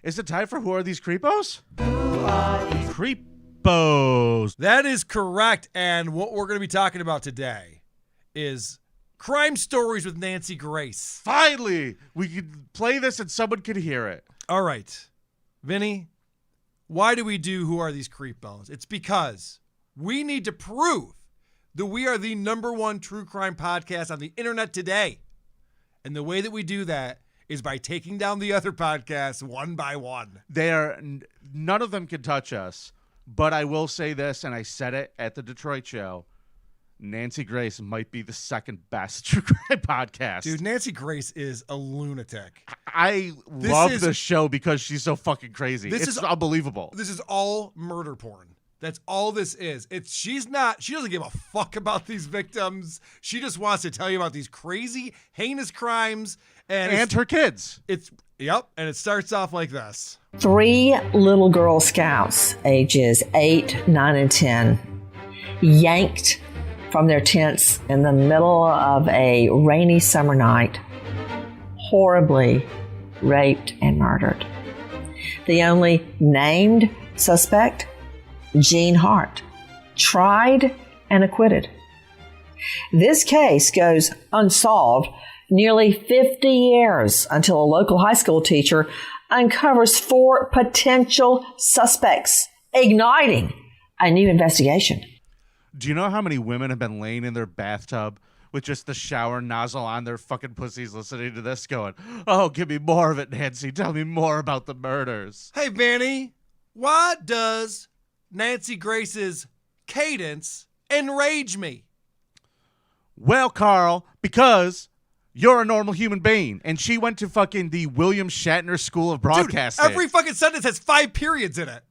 Is it time for Who Are These Creepos? Who are these Creepos? That is correct. And what we're going to be talking about today is crime stories with Nancy Grace. Finally, we could play this and someone could hear it. All right. Vinny, why do we do Who Are These Creepos? It's because we need to prove that we are the #1 true crime podcast on the internet today. And the way that we do that is by taking down the other podcasts one by one. None of them can touch us, but I will say this, and I said it at the Detroit show, Nancy Grace might be the second best true crime podcast. Dude, Nancy Grace is a lunatic. I love the show because she's so fucking crazy. It's unbelievable. This is all murder porn. That's all this is. She doesn't give a fuck about these victims. She just wants to tell you about these crazy, heinous crimes. And her kids. And it starts off like this. 3 little Girl Scouts, ages 8, 9, and 10, yanked from their tents in the middle of a rainy summer night, horribly raped and murdered. The only named suspect, Jean Hart, tried and acquitted. This case goes unsolved nearly 50 years until a local high school teacher uncovers 4 potential suspects, igniting a new investigation. Do you know how many women have been laying in their bathtub with just the shower nozzle on their fucking pussies listening to this going, oh, give me more of it, Nancy. Tell me more about the murders. Hey, Vanny, why does Nancy Grace's cadence enrage me? Well, Carl, because you're a normal human being, and she went to fucking the William Shatner School of Broadcasting. Dude, every fucking sentence has 5 periods in it.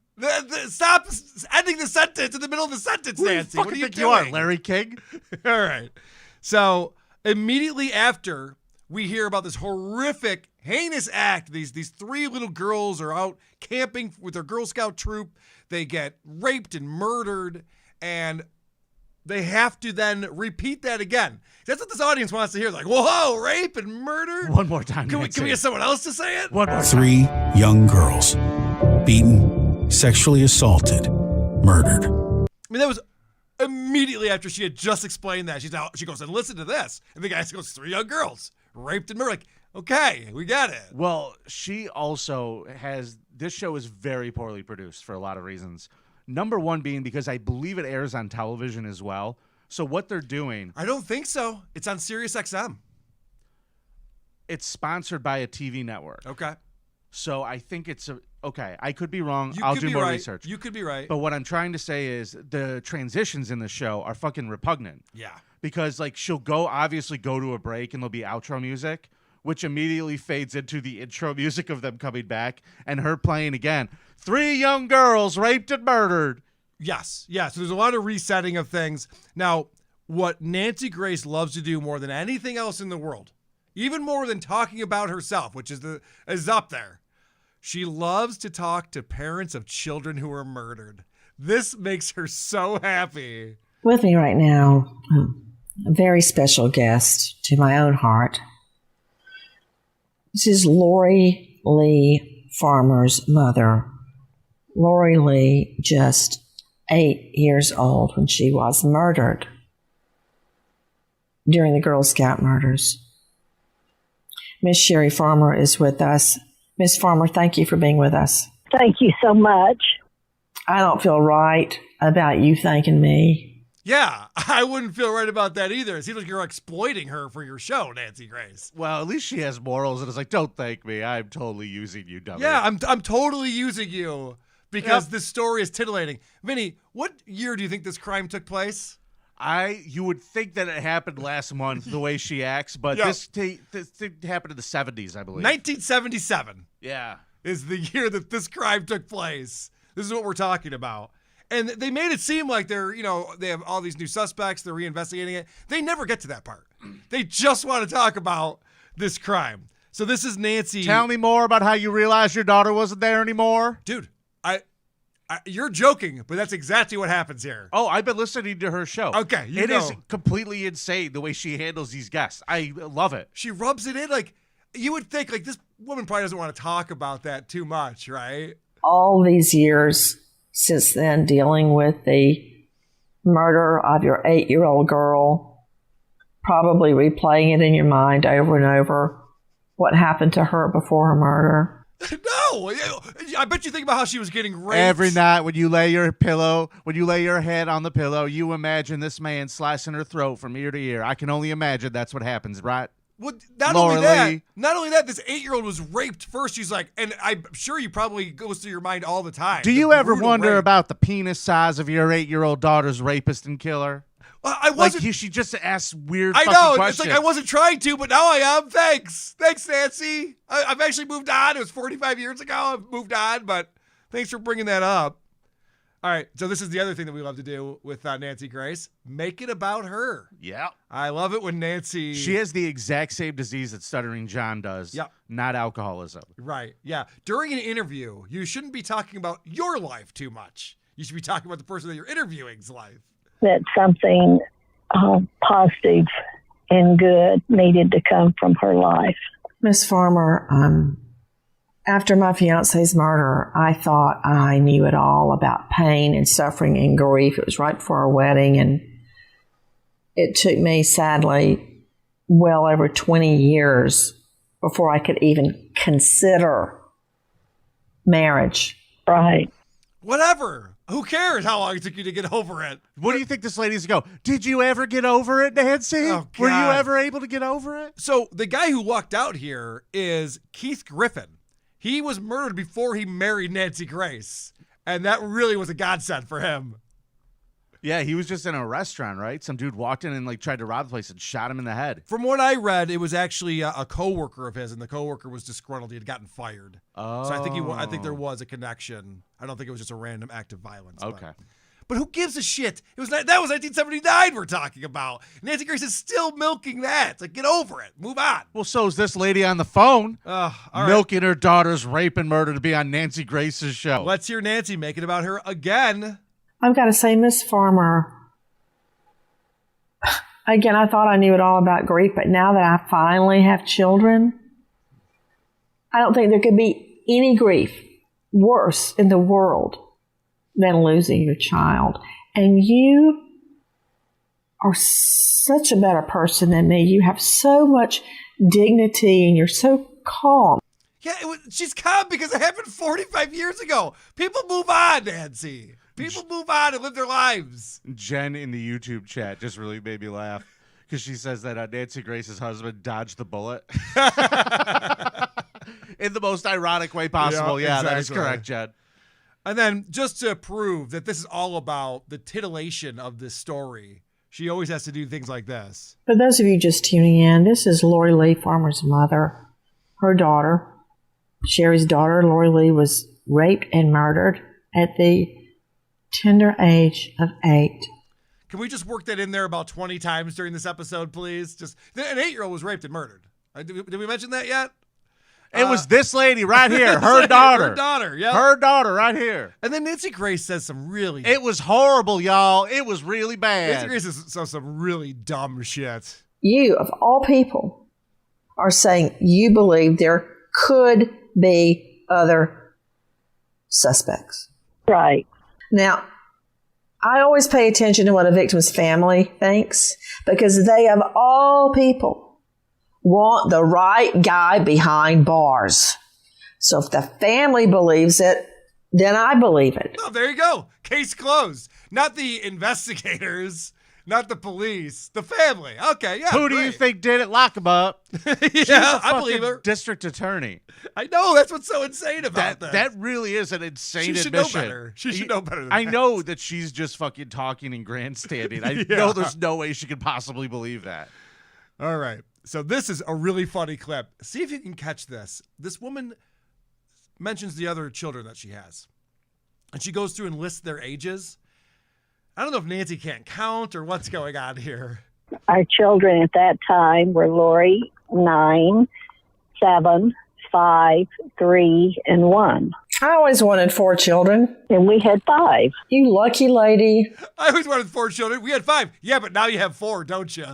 Stop ending the sentence in the middle of the sentence, Nancy. What are you doing? You are Larry King? All right. So immediately after we hear about this horrific, heinous act, these 3 little girls are out camping with their Girl Scout troop. They get raped and murdered, and they have to then repeat that again. That's what this audience wants to hear. Like, whoa, rape and murder? One more time, Can we get someone else to say it? One more time. 3 young girls, beaten, sexually assaulted, murdered. I mean, that was immediately after she had just explained that. She goes, and listen to this. And the guy goes, 3 young girls, raped and murdered. Like, okay, we got it. Well, she also has, this show is very poorly produced for a lot of reasons. #1 being because I believe it airs on television as well. So what they're doing... I don't think so. It's on Sirius XM. It's sponsored by a TV network. Okay. So I think it's okay. I could be wrong. You I'll could do be more right. research. You could be right. But what I'm trying to say is the transitions in the show are fucking repugnant. Yeah. Because like she'll obviously go to a break and there'll be outro music, which immediately fades into the intro music of them coming back and her playing again. 3 young girls raped and murdered. Yes. Yeah. So there's a lot of resetting of things. Now, what Nancy Grace loves to do more than anything else in the world, even more than talking about herself, which is up there, she loves to talk to parents of children who were murdered. This makes her so happy. With me right now, a very special guest to my own heart. This is Lori Lee Farmer's mother. Lori Lee, just 8 years old when she was murdered during the Girl Scout murders. Miss Sherry Farmer is with us. Miss Farmer, thank you for being with us. Thank you so much. I don't feel right about you thanking me. Yeah, I wouldn't feel right about that either. It seems like you're exploiting her for your show, Nancy Grace. Well, at least she has morals and it's like, don't thank me. I'm totally using you, dummy. Yeah, I'm totally using you because this story is tittillating. Vinny, what year do you think this crime took place? You would think that it happened last month the way she acts, but this thing happened in the 70s, I believe. 1977. Yeah. Is the year that this crime took place. This is what we're talking about. And they made it seem like they have all these new suspects, they're reinvestigating it. They never get to that part. They just want to talk about this crime. So this is Nancy. Tell me more about how you realized your daughter wasn't there anymore. Dude, you're joking, but that's exactly what happens here. Oh, I've been listening to her show. Okay, It is completely insane the way she handles these guests. I love it. She rubs it in like you would think like this woman probably doesn't want to talk about that too much, right? All these years since then, dealing with the murder of your 8-year-old girl, probably replaying it in your mind over and over, what happened to her before her murder. No, I bet you think about how she was getting raped. Every night when you lay your head on the pillow, you imagine this man slicing her throat from ear to ear. I can only imagine that's what happens, right? Well, not Laura only Lee. that, this 8-year-old was raped first. She's like, and I'm sure you probably goes through your mind all the time. Do the you ever brutal wonder rape. about the penis size of your 8-year-old daughter's rapist and killer? I Like wasn't. she just asks weird I fucking know. questions. It's like I wasn't trying to, but now I am. Thanks, Nancy. I've actually moved on. It was 45 years ago. I've moved on, but thanks for bringing that up. All right, so this is the other thing that we love to do with Nancy Grace. Make it about her. Yeah. I love it when Nancy... She has the exact same disease that Stuttering John does. Yep. Not alcoholism. Right, yeah. During an interview, you shouldn't be talking about your life too much. You should be talking about the person that you're interviewing's life. That something positive and good needed to come from her life. Miss Farmer, after my fiance's murder, I thought I knew it all about pain and suffering and grief. It was right before our wedding, and it took me, sadly, well over 20 years before I could even consider marriage. Right. Whatever. Who cares how long it took you to get over it? What do you think this lady's go? Did you ever get over it, Nancy? Oh, Were you God. ever able to get over it? So the guy who walked out here is Keith Griffin. He was murdered before he married Nancy Grace, and that really was a godsend for him. Yeah, he was just in a restaurant, right? Some dude walked in and like tried to rob the place and shot him in the head. From what I read, it was actually a coworker of his, and the coworker was disgruntled. He had gotten fired. Oh. So I think there was a connection. I don't think it was just a random act of violence. Okay. But who gives a shit? That was 1979 we're talking about. Nancy Grace is still milking that. It's like, get over it. Move on. Well, so is this lady on the phone All right. milking her daughter's rape and murder to be on Nancy Grace's show. Let's hear Nancy make it about her again. I've got to say, Miss Farmer, again, I thought I knew it all about grief, but now that I finally have children, I don't think there could be any grief worse in the world than losing your child. And you are such a better person than me. You have so much dignity and you're so calm. Yeah, she's calm because it happened 45 years ago. People move on, Nancy. People move on and live their lives. Jen in the YouTube chat just really made me laugh because she says that Nancy Grace's husband dodged the bullet. In the most ironic way possible. Yeah, Yeah, that is exactly. correct, Jen. And then just to prove that this is all about the titillation of this story, she always has to do things like this. For those of you just tuning in, this is Lori Lee Farmer's mother. Her daughter, Sherry's daughter, Lori Lee, was raped and murdered at the tender age of 8. Can we just work that in there about 20 times during this episode, please? Just an 8-year-old was raped and murdered. Did we mention that yet? It was this lady right here, her daughter. Her daughter, yeah. Her daughter right here. And then Nancy Grace says some really... It was horrible, y'all. It was really bad. Nancy Grace says some really dumb shit. You, of all people, are saying you believe there could be other suspects. Right. Now, I always pay attention to what a victim's family thinks because they, of all people, want the right guy behind bars. So if the family believes it, then I believe it. Oh, there you go. Case closed. Not the investigators, not the police, the family. Okay, yeah. Who do you great. think did it? Lock him up. She's Yeah, a I believe fucking her. district attorney. I know. That's what's so insane about That this. really is an insane She should admission. know better. She should know better than I that. know that she's just fucking talking and grandstanding. I Yeah. know there's no way she could possibly believe that. All right. So this is a really funny clip. See if you can catch this. This woman mentions the other children that she has. And she goes through and lists their ages. I don't know if Nancy can't count or what's going on here. Our children at that time were Lori, 9, 7, 5, 3, and 1. I always wanted 4 children. And we had 5. You lucky lady. I always wanted 4 children. We had 5. Yeah, but now you have 4, don't you?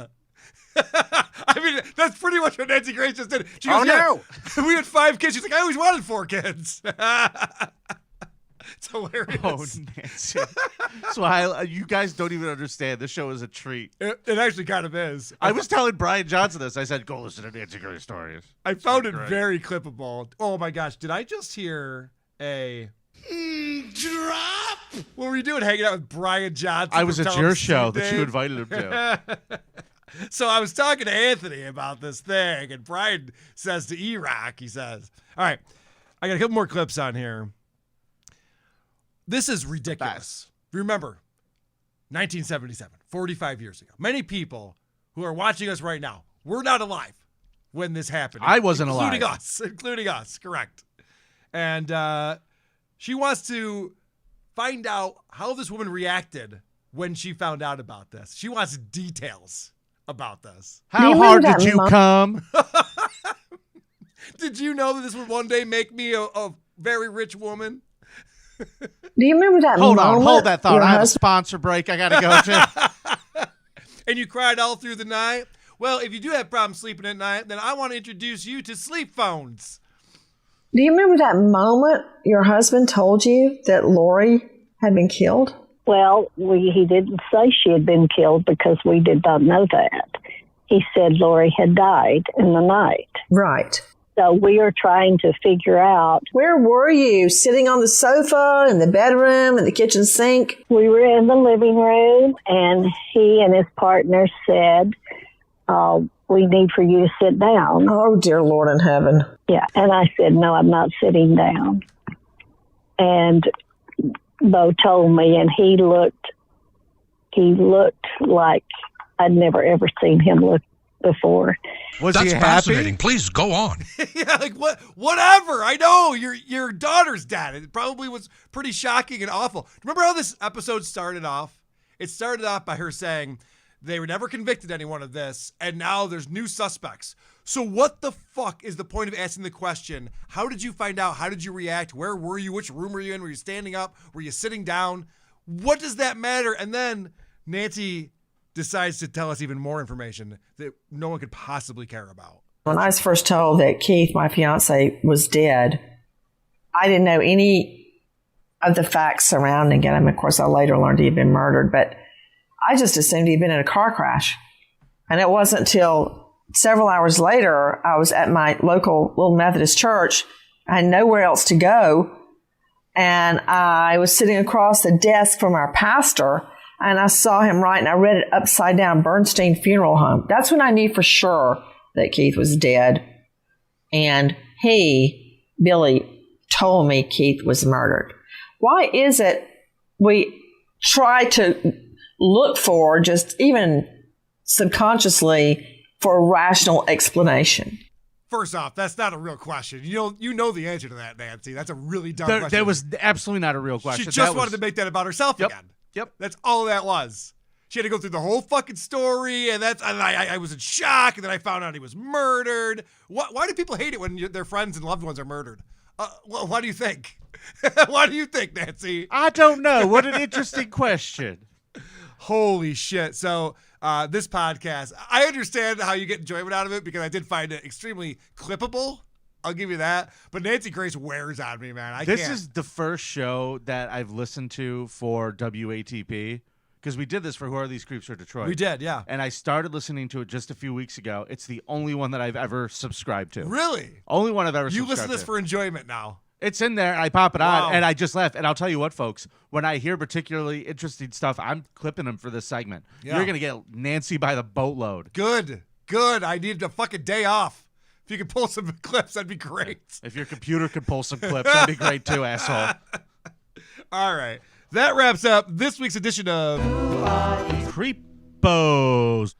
I mean, that's pretty much what Nancy Grace just did. She goes, no. We had 5 kids. She's like, I always wanted 4 kids. It's hilarious. Oh, Nancy. So you guys don't even understand. This show is a treat. It actually kind of is. I was telling Brian Johnson this. I said, go listen to Nancy Grace stories. I found it great. very clippable. Oh my gosh, did I just hear a drop? What were you doing hanging out with Brian Johnson? I was from at Tell your Him show Steve that you Dave? invited him to. So I was talking to Anthony about this thing, and Brian says to E-Rock, he says, all right, I got a couple more clips on here. This is ridiculous. Remember, 1977, 45 years ago. Many people who are watching us right now were not alive when this happened. I wasn't alive. Including us, correct. And she wants to find out how this woman reacted when she found out about this. She wants details about this. How hard did you come? Did you know that this would one day make me a very rich woman? Do you remember that Hold moment? on, hold that thought. your I have a husband- sponsor break. I gotta go to. And you cried all through the night? Well, if you do have problems sleeping at night, then I want to introduce you to sleep phones. Do you remember that moment your husband told you that Lori had been killed? Well, he didn't say she had been killed because we did not know that. He said Lori had died in the night. Right. So we are trying to figure out. Where were you? Sitting on the sofa, in the bedroom, in the kitchen sink? We were in the living room, and he and his partner said, we need for you to sit down. Oh, dear Lord in heaven. Yeah, and I said, no, I'm not sitting down. And Bo told me, and he looked like I'd never, ever seen him look before. Was That's he happy? fascinating. Please go on. Yeah, like whatever. I know your daughter's dead. It probably was pretty shocking and awful. Remember how this episode started off? It started off by her saying they were never convicted anyone of this, and now there's new suspects. So what the fuck is the point of asking the question? How did you find out? How did you react? Where were you? Which room were you in? Were you standing up? Were you sitting down? What does that matter? And then Nancy decides to tell us even more information that no one could possibly care about. When I was first told that Keith, my fiance, was dead, I didn't know any of the facts surrounding it. I mean, of course, I later learned he had been murdered, but I just assumed he'd been in a car crash. And it wasn't until several hours later, I was at my local little Methodist church. I had nowhere else to go. And I was sitting across the desk from our pastor, and I saw him write, and I read it upside down, Bernstein Funeral Home. That's when I knew for sure that Keith was dead. And Billy, told me Keith was murdered. Why is it we try to look for, just even subconsciously, for a rational explanation? First off, that's not a real question. You know the answer to that, Nancy. That's a really dumb question. There was absolutely not a real question. She just wanted to make that about herself again. Yep. That's all that was. She had to go through the whole fucking story, and I was in shock, and then I found out he was murdered. Why do people hate it when their friends and loved ones are murdered? Why do you think? Why do you think, Nancy? I don't know. What an interesting question. Holy shit. So this podcast, I understand how you get enjoyment out of it because I did find it extremely clippable. I'll give you that. But Nancy Grace wears on me, man. This is the first show that I've listened to for WATP because we did this for Who Are These Creeps for Detroit. We did, yeah. And I started listening to it just a few weeks ago. It's the only one that I've ever subscribed to. Really? Only one I've ever You subscribed listen to this to. for enjoyment now. It's in there. I pop it Wow. on, and I just left. And I'll tell you what, folks, when I hear particularly interesting stuff, I'm clipping them for this segment. Yeah. You're going to get Nancy by the boatload. Good. I need a fucking day off. If you could pull some clips, that'd be great. If your computer could pull some clips, that'd be great too, asshole. All right. That wraps up this week's edition of Creepos.